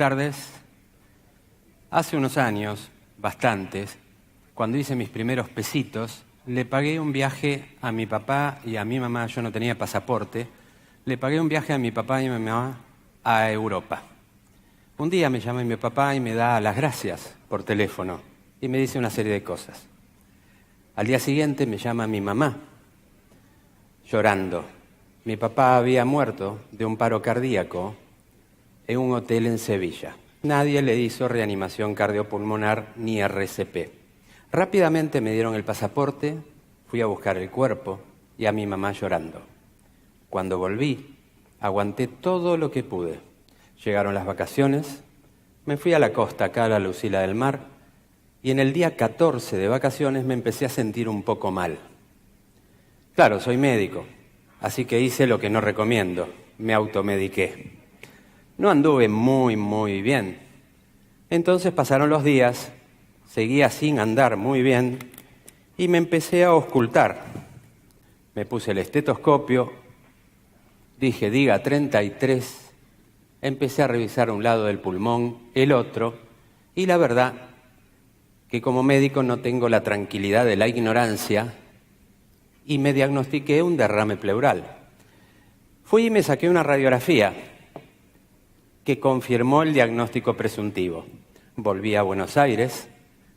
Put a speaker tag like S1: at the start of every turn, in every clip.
S1: tardes. Hace unos años, bastantes, cuando hice mis primeros pesitos, le pagué un viaje a mi papá y a mi mamá. Yo no tenía pasaporte. Le pagué un viaje a mi papá y a mi mamá a Europa. Un día me llama mi papá y me da las gracias por teléfono y me dice una serie de cosas. Al día siguiente me llama mi mamá, llorando. Mi papá había muerto de un paro cardíaco en un hotel en Sevilla. Nadie le hizo reanimación cardiopulmonar ni RCP. Rápidamente me dieron el pasaporte, fui a buscar el cuerpo y a mi mamá llorando. Cuando volví, aguanté todo lo que pude. Llegaron las vacaciones, me fui a la costa, acá a la Lucila del Mar, y en el día 14 de vacaciones me empecé a sentir un poco mal. Claro, soy médico, así que hice lo que no recomiendo, me automediqué. No anduve muy bien. Entonces pasaron los días, seguía sin andar muy bien y me empecé a auscultar. Me puse el estetoscopio, dije, diga 33, empecé a revisar un lado del pulmón, el otro, y la verdad que como médico no tengo la tranquilidad de la ignorancia y me diagnostiqué un derrame pleural. Fui y me saqué una radiografía que confirmó el diagnóstico presuntivo. Volví a Buenos Aires,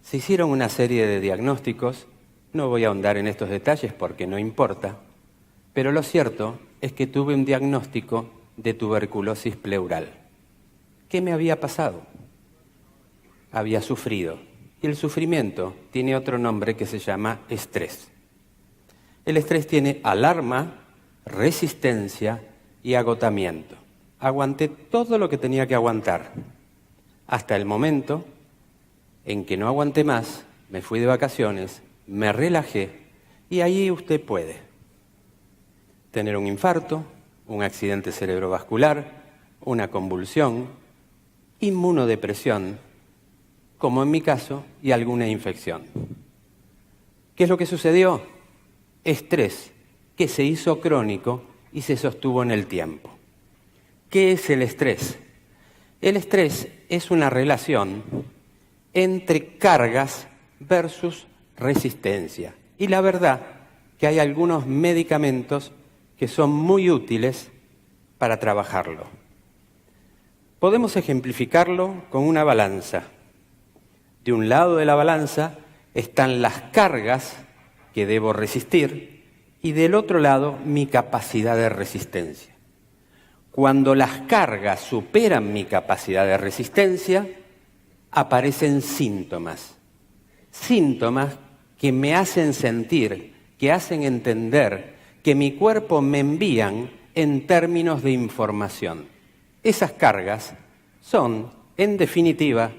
S1: se hicieron una serie de diagnósticos, no voy a ahondar en estos detalles porque no importa, pero lo cierto es que tuve un diagnóstico de tuberculosis pleural. ¿Qué me había pasado? Había sufrido, y el sufrimiento tiene otro nombre que se llama estrés. El estrés tiene alarma, resistencia y agotamiento. Aguanté todo lo que tenía que aguantar, hasta el momento en que no aguanté más, me fui de vacaciones, me relajé, y ahí usted puede tener un infarto, un accidente cerebrovascular, una convulsión, inmunodepresión, como en mi caso, y alguna infección. ¿Qué es lo que sucedió? Estrés que se hizo crónico y se sostuvo en el tiempo. ¿Qué es el estrés? El estrés es una relación entre cargas versus resistencia. Y la verdad que hay algunos medicamentos que son muy útiles para trabajarlo. Podemos ejemplificarlo con una balanza. De un lado de la balanza están las cargas que debo resistir y del otro lado mi capacidad de resistencia. Cuando las cargas superan mi capacidad de resistencia, aparecen síntomas. Síntomas que me hacen sentir, que hacen entender, que mi cuerpo me envían en términos de información. Esas cargas son, en definitiva,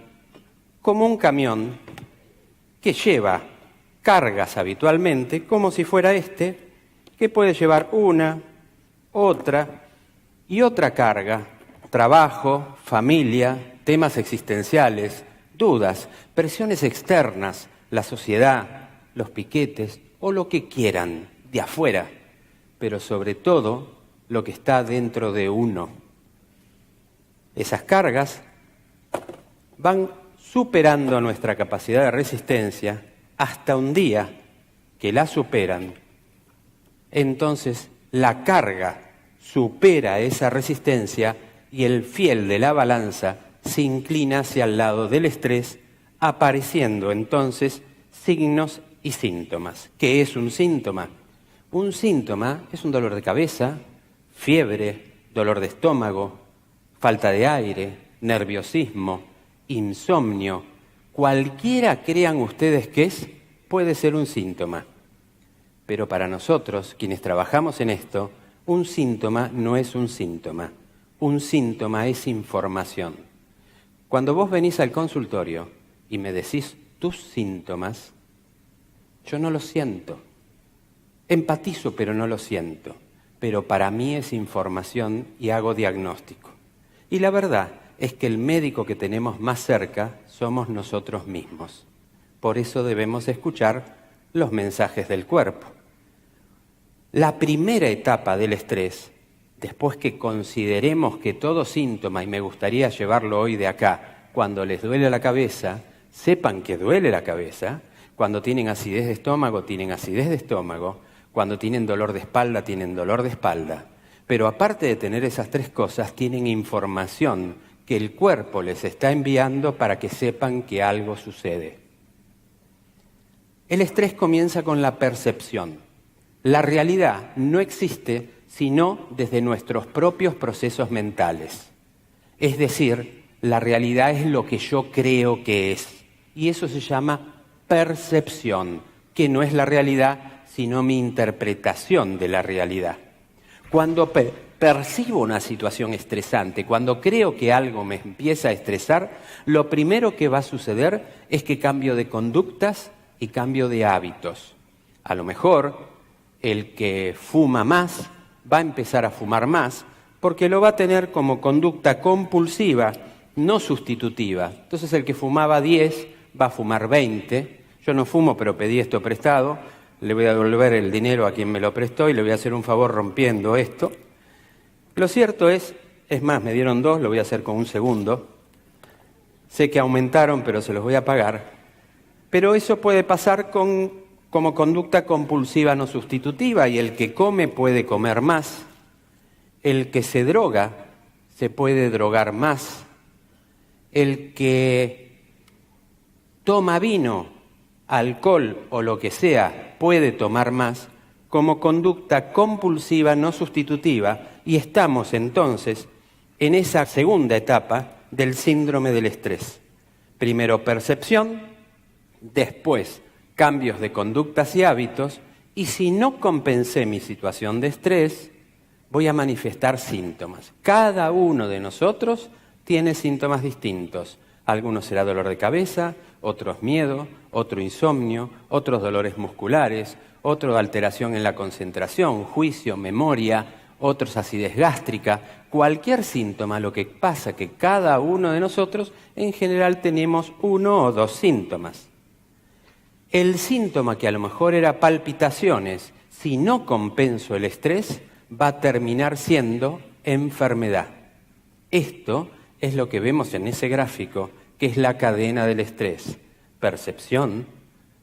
S1: como un camión que lleva cargas habitualmente, como si fuera este, que puede llevar una, otra y otra carga, trabajo, familia, temas existenciales, dudas, presiones externas, la sociedad, los piquetes o lo que quieran de afuera, pero sobre todo lo que está dentro de uno. Esas cargas van superando nuestra capacidad de resistencia hasta un día que la superan. Entonces la carga supera esa resistencia y el fiel de la balanza se inclina hacia el lado del estrés, apareciendo entonces signos y síntomas. ¿Qué es un síntoma? Un síntoma es un dolor de cabeza, fiebre, dolor de estómago, falta de aire, nerviosismo, insomnio. Cualquiera crean ustedes que es, puede ser un síntoma. Pero para nosotros, quienes trabajamos en esto, un síntoma no es un síntoma. Un síntoma es información. Cuando vos venís al consultorio y me decís tus síntomas, yo no los siento. Empatizo, pero no lo siento. Pero para mí es información y hago diagnóstico. Y la verdad es que el médico que tenemos más cerca somos nosotros mismos. Por eso debemos escuchar los mensajes del cuerpo. La primera etapa del estrés después que consideremos que todo síntoma, y me gustaría llevarlo hoy de acá, cuando les duele la cabeza, sepan que duele la cabeza, cuando tienen acidez de estómago, tienen acidez de estómago, cuando tienen dolor de espalda, tienen dolor de espalda. Pero aparte de tener esas tres cosas, tienen información que el cuerpo les está enviando para que sepan que algo sucede. El estrés comienza con la percepción. La realidad no existe sino desde nuestros propios procesos mentales. Es decir, la realidad es lo que yo creo que es. Y eso se llama percepción, que no es la realidad, sino mi interpretación de la realidad. Cuando percibo una situación estresante, cuando creo que algo me empieza a estresar, lo primero que va a suceder es que cambio de conductas y cambio de hábitos. A lo mejor el que fuma más va a empezar a fumar más porque lo va a tener como conducta compulsiva, no sustitutiva. Entonces el que fumaba 10 va a fumar 20. Yo no fumo, pero pedí esto prestado. Le voy a devolver el dinero a quien me lo prestó y le voy a hacer un favor rompiendo esto. Lo cierto es más, me dieron 2, lo voy a hacer con un segundo. Sé que aumentaron, pero se los voy a pagar. Pero eso puede pasar como conducta compulsiva no sustitutiva, y el que come puede comer más. El que se droga se puede drogar más. El que toma vino, alcohol o lo que sea puede tomar más como conducta compulsiva no sustitutiva, y estamos entonces en esa segunda etapa del síndrome del estrés. Primero percepción, después cambios de conductas y hábitos, y si no compensé mi situación de estrés, voy a manifestar síntomas. Cada uno de nosotros tiene síntomas distintos. Algunos será dolor de cabeza, otros miedo, otro insomnio, otros dolores musculares, otro alteración en la concentración, juicio, memoria, otros acidez gástrica. Cualquier síntoma, lo que pasa que cada uno de nosotros en general tenemos 1 o 2 síntomas. El síntoma que a lo mejor era palpitaciones, si no compenso el estrés, va a terminar siendo enfermedad. Esto es lo que vemos en ese gráfico, que es la cadena del estrés. Percepción,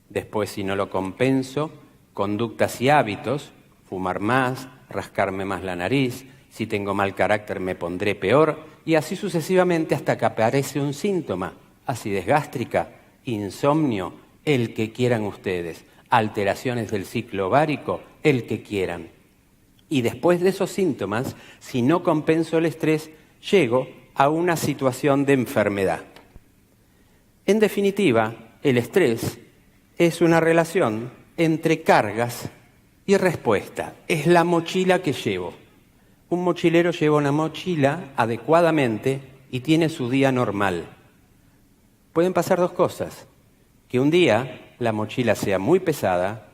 S1: después si no lo compenso, conductas y hábitos, fumar más, rascarme más la nariz, si tengo mal carácter me pondré peor, y así sucesivamente hasta que aparece un síntoma, acidez gástrica, insomnio, el que quieran ustedes, alteraciones del ciclo ovárico, el que quieran. Y después de esos síntomas, si no compenso el estrés, llego a una situación de enfermedad. En definitiva, el estrés es una relación entre cargas y respuesta. Es la mochila que llevo. Un mochilero lleva una mochila adecuadamente y tiene su día normal. Pueden pasar 2 cosas. Que un día la mochila sea muy pesada,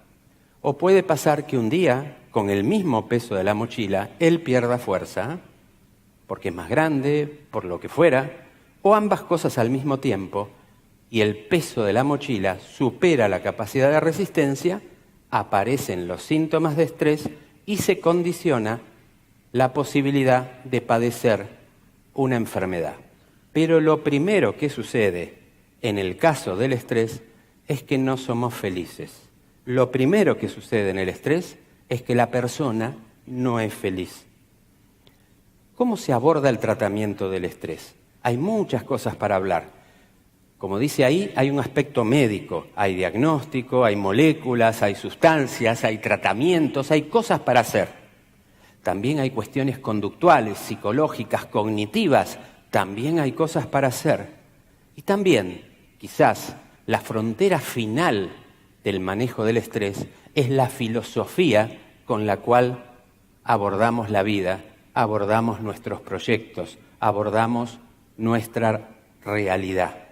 S1: o puede pasar que un día, con el mismo peso de la mochila, él pierda fuerza, porque es más grande, por lo que fuera, o ambas cosas al mismo tiempo, y el peso de la mochila supera la capacidad de resistencia, aparecen los síntomas de estrés y se condiciona la posibilidad de padecer una enfermedad. Pero lo primero que sucede en el caso del estrés es que no somos felices. Lo primero que sucede en el estrés es que la persona no es feliz. ¿Cómo se aborda el tratamiento del estrés? Hay muchas cosas para hablar. Como dice ahí, hay un aspecto médico, hay diagnóstico, hay moléculas, hay sustancias, hay tratamientos, hay cosas para hacer. También hay cuestiones conductuales, psicológicas, cognitivas, también hay cosas para hacer. Y también, quizás, la frontera final del manejo del estrés es la filosofía con la cual abordamos la vida, abordamos nuestros proyectos, abordamos nuestra realidad.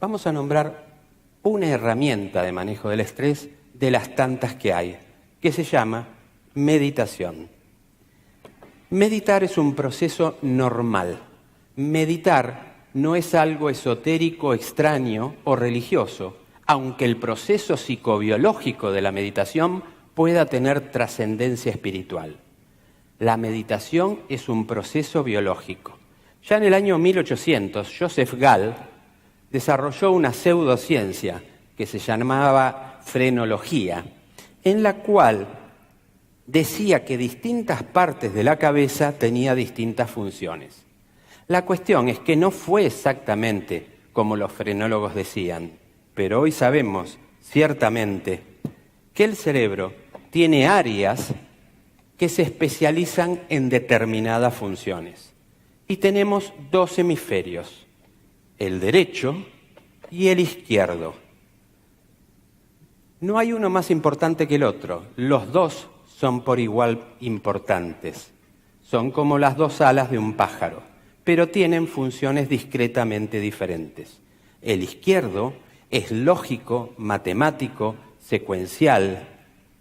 S1: Vamos a nombrar una herramienta de manejo del estrés de las tantas que hay, que se llama meditación. Meditar es un proceso normal. Meditar no es algo esotérico, extraño o religioso, aunque el proceso psicobiológico de la meditación pueda tener trascendencia espiritual. La meditación es un proceso biológico. Ya en el año 1800, Joseph Gall desarrolló una pseudociencia que se llamaba frenología, en la cual decía que distintas partes de la cabeza tenían distintas funciones. La cuestión es que no fue exactamente como los frenólogos decían, pero hoy sabemos ciertamente que el cerebro tiene áreas que se especializan en determinadas funciones. Y tenemos dos hemisferios, el derecho y el izquierdo. No hay uno más importante que el otro, los dos son por igual importantes. Son como las dos alas de un pájaro, pero tienen funciones discretamente diferentes. El izquierdo es lógico, matemático, secuencial,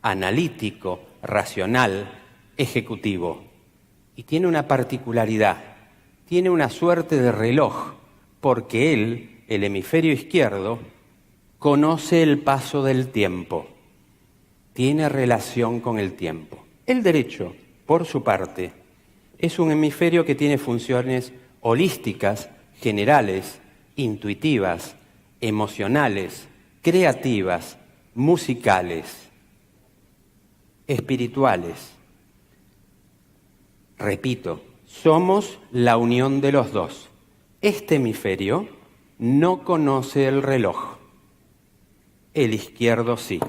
S1: analítico, racional, ejecutivo. Y tiene una particularidad, tiene una suerte de reloj, porque él, el hemisferio izquierdo, conoce el paso del tiempo, tiene relación con el tiempo. El derecho, por su parte, es un hemisferio que tiene funciones holísticas, generales, intuitivas, emocionales, creativas, musicales, espirituales. Repito, somos la unión de los dos. Este hemisferio no conoce el reloj, el izquierdo sí.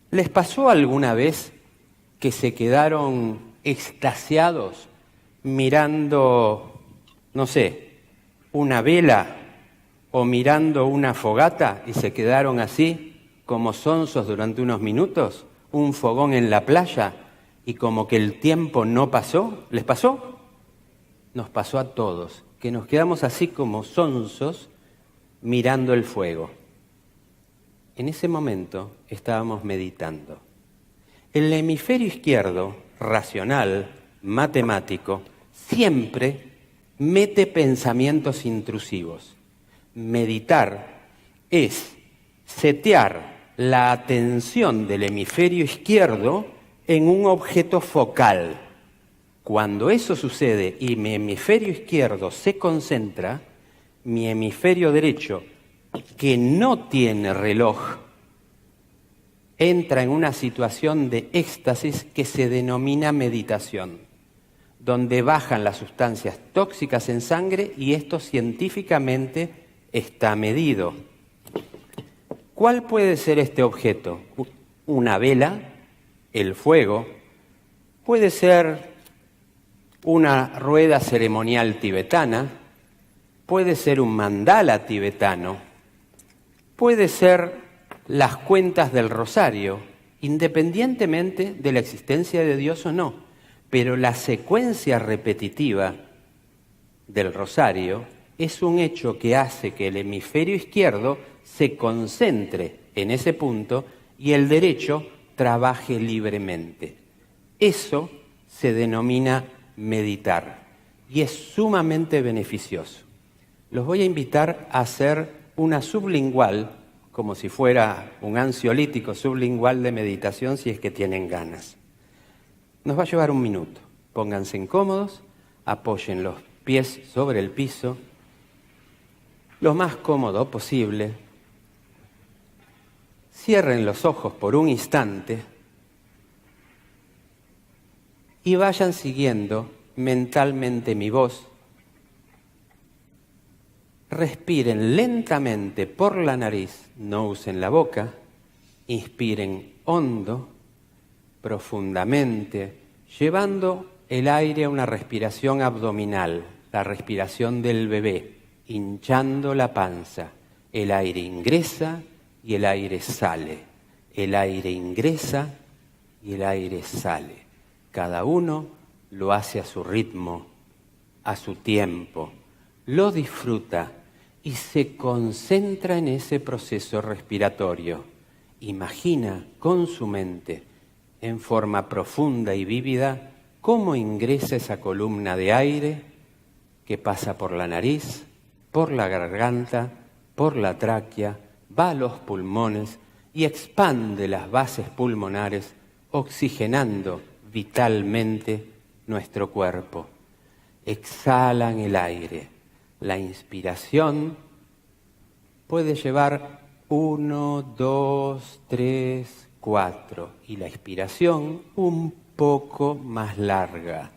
S1: ¿Les pasó alguna vez que se quedaron extasiados mirando, no sé, una vela o mirando una fogata y se quedaron así como sonsos durante unos minutos? Un fogón en la playa y como que el tiempo no pasó. ¿Les pasó? Nos pasó a todos, que nos quedamos así como sonsos mirando el fuego. En ese momento estábamos meditando. El hemisferio izquierdo, racional, matemático, siempre mete pensamientos intrusivos. Meditar es setear la atención del hemisferio izquierdo en un objeto focal. Cuando eso sucede y mi hemisferio izquierdo se concentra, mi hemisferio derecho, que no tiene reloj, entra en una situación de éxtasis que se denomina meditación, donde bajan las sustancias tóxicas en sangre y esto científicamente está medido. ¿Cuál puede ser este objeto? Una vela, el fuego, puede ser una rueda ceremonial tibetana, puede ser un mandala tibetano, puede ser las cuentas del rosario, independientemente de la existencia de Dios o no, pero la secuencia repetitiva del rosario es un hecho que hace que el hemisferio izquierdo se concentre en ese punto y el derecho trabaje libremente. Eso se denomina meditar y es sumamente beneficioso. Los voy a invitar a hacer una sublingual, como si fuera un ansiolítico sublingual de meditación, si es que tienen ganas. Nos va a llevar un minuto. Pónganse incómodos, apoyen los pies sobre el piso, lo más cómodo posible. Cierren los ojos por un instante y vayan siguiendo mentalmente mi voz. Respiren lentamente por la nariz, no usen la boca. Inspiren hondo, profundamente, llevando el aire a una respiración abdominal, la respiración del bebé, hinchando la panza. El aire ingresa y el aire sale. El aire ingresa y el aire sale. Cada uno lo hace a su ritmo, a su tiempo, lo disfruta y se concentra en ese proceso respiratorio. Imagina con su mente, en forma profunda y vívida, cómo ingresa esa columna de aire que pasa por la nariz, por la garganta, por la tráquea, va a los pulmones y expande las bases pulmonares, oxigenando vitalmente nuestro cuerpo. Exhalan el aire. La inspiración puede llevar 1, 2, 3, 4 y la expiración un poco más larga.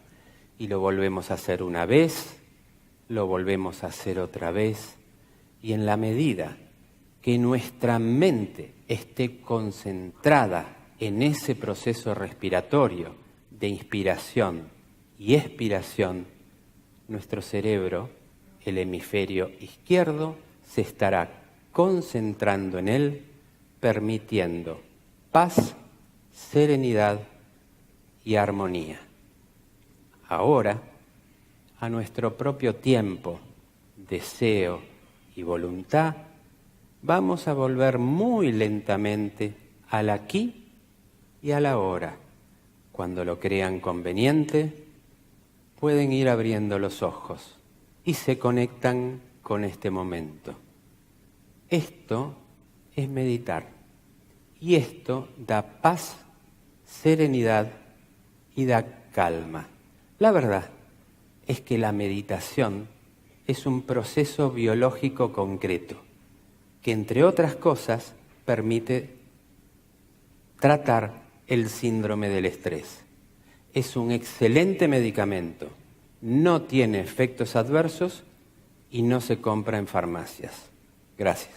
S1: Y lo volvemos a hacer una vez, lo volvemos a hacer otra vez. Y en la medida que nuestra mente esté concentrada en ese proceso respiratorio de inspiración y expiración, nuestro cerebro, el hemisferio izquierdo, se estará concentrando en él, permitiendo paz, serenidad y armonía. Ahora, a nuestro propio tiempo, deseo y voluntad, vamos a volver muy lentamente al aquí y a la ahora. Cuando lo crean conveniente, pueden ir abriendo los ojos y se conectan con este momento. Esto es meditar y esto da paz, serenidad y da calma. La verdad es que la meditación es un proceso biológico concreto que, entre otras cosas, permite tratar el síndrome del estrés. Es un excelente medicamento, no tiene efectos adversos y no se compra en farmacias. Gracias.